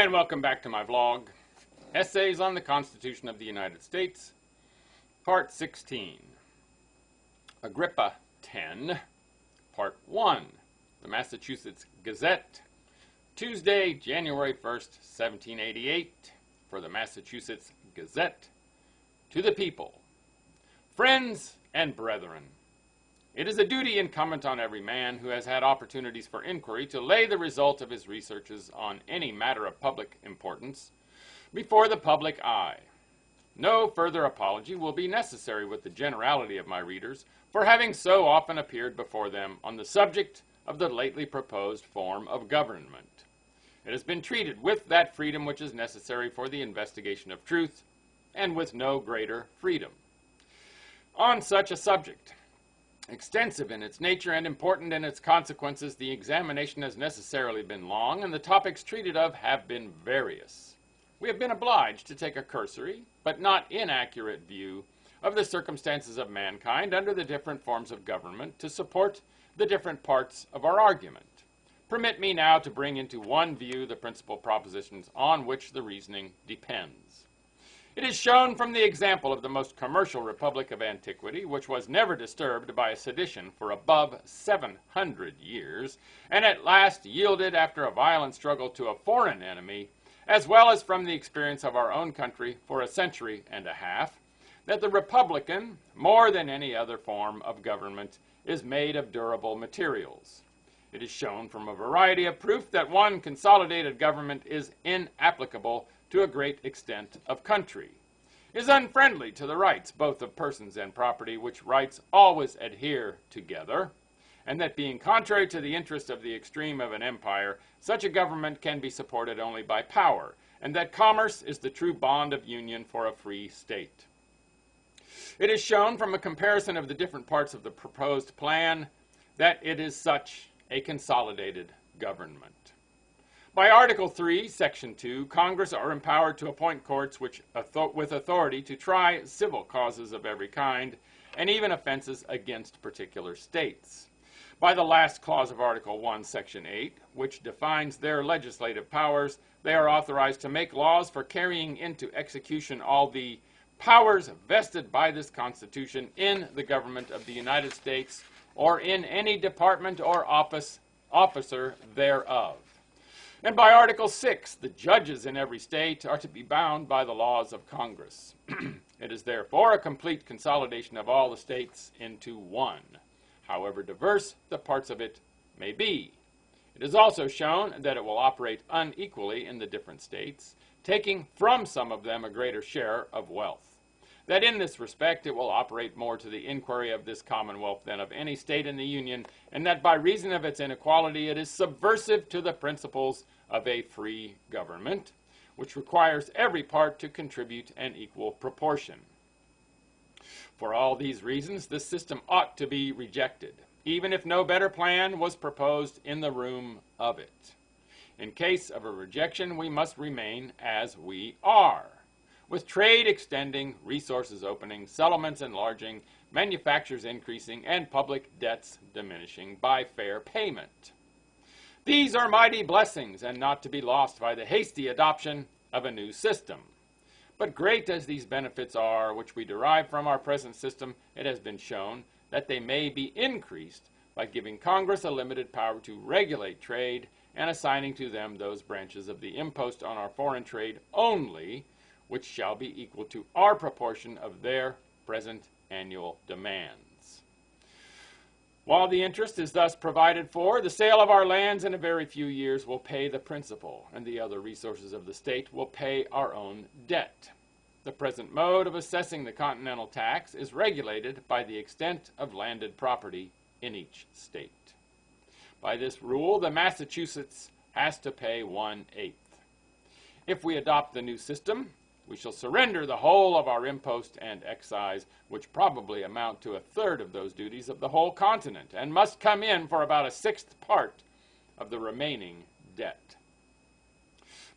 Hi, and welcome back to my vlog, Essays on the Constitution of the United States, Part 16, Agrippa 10, Part 1, the Massachusetts Gazette, Tuesday, January 1st, 1788, for the Massachusetts Gazette, to the people. Friends and brethren, it is a duty incumbent on every man who has had opportunities for inquiry to lay the result of his researches on any matter of public importance before the public eye. No further apology will be necessary with the generality of my readers for having so often appeared before them on the subject of the lately proposed form of government. It has been treated with that freedom which is necessary for the investigation of truth, and with no greater freedom. On such a subject, extensive in its nature and important in its consequences, the examination has necessarily been long, and the topics treated of have been various. We have been obliged to take a cursory, but not inaccurate view of the circumstances of mankind under the different forms of government to support the different parts of our argument. Permit me now to bring into one view the principal propositions on which the reasoning depends. It is shown from the example of the most commercial republic of antiquity, which was never disturbed by a sedition for above 700 years, and at last yielded after a violent struggle to a foreign enemy, as well as from the experience of our own country for a century and a half, that the republican, more than any other form of government, is made of durable materials. It is shown from a variety of proof that one consolidated government is inapplicable to a great extent of country, is unfriendly to the rights both of persons and property, which rights always adhere together, and that being contrary to the interest of the extreme of an empire, such a government can be supported only by power, and that commerce is the true bond of union for a free state. It is shown from a comparison of the different parts of the proposed plan that it is such a consolidated government. By Article 3, Section 2, Congress are empowered to appoint courts with authority to try civil causes of every kind, and even offenses against particular states. By the last clause of Article 1, Section 8, which defines their legislative powers, they are authorized to make laws for carrying into execution all the powers vested by this Constitution in the government of the United States or in any department or officer thereof. And by Article 6, the judges in every state are to be bound by the laws of Congress. It is therefore a complete consolidation of all the states into one, however diverse the parts of it may be. It is also shown that it will operate unequally in the different states, taking from some of them a greater share of wealth. That in this respect it will operate more to the inquiry of this Commonwealth than of any state in the Union, and that by reason of its inequality it is subversive to the principles of a free government, which requires every part to contribute an equal proportion. For all these reasons, this system ought to be rejected, even if no better plan was proposed in the room of it. In case of a rejection, we must remain as we are, with trade extending, resources opening, settlements enlarging, manufactures increasing, and public debts diminishing by fair payment. These are mighty blessings, and not to be lost by the hasty adoption of a new system. But great as these benefits are which we derive from our present system, it has been shown that they may be increased by giving Congress a limited power to regulate trade and assigning to them those branches of the impost on our foreign trade only which shall be equal to our proportion of their present annual demands. While the interest is thus provided for, the sale of our lands in a very few years will pay the principal, and the other resources of the state will pay our own debt. The present mode of assessing the continental tax is regulated by the extent of landed property in each state. By this rule, the Massachusetts has to pay 1/8. If we adopt the new system, we shall surrender the whole of our impost and excise, which probably amount to 1/3 of those duties of the whole continent, and must come in for about 1/6 part of the remaining debt.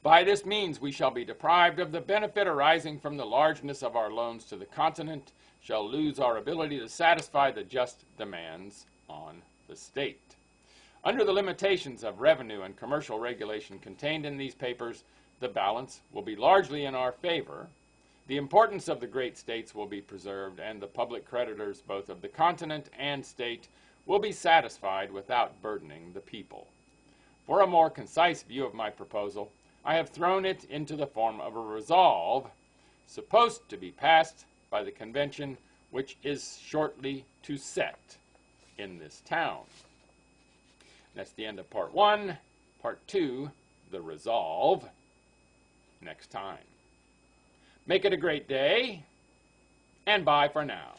By this means we shall be deprived of the benefit arising from the largeness of our loans to the continent, shall lose our ability to satisfy the just demands on the state. Under the limitations of revenue and commercial regulation contained in these papers, the balance will be largely in our favor, the importance of the great states will be preserved, and the public creditors both of the continent and state will be satisfied without burdening the people. For a more concise view of my proposal, I have thrown it into the form of a resolve, supposed to be passed by the convention which is shortly to set in this town. That's the end of part 1. Part 2, the resolve, next time. Make it a great day, and bye for now.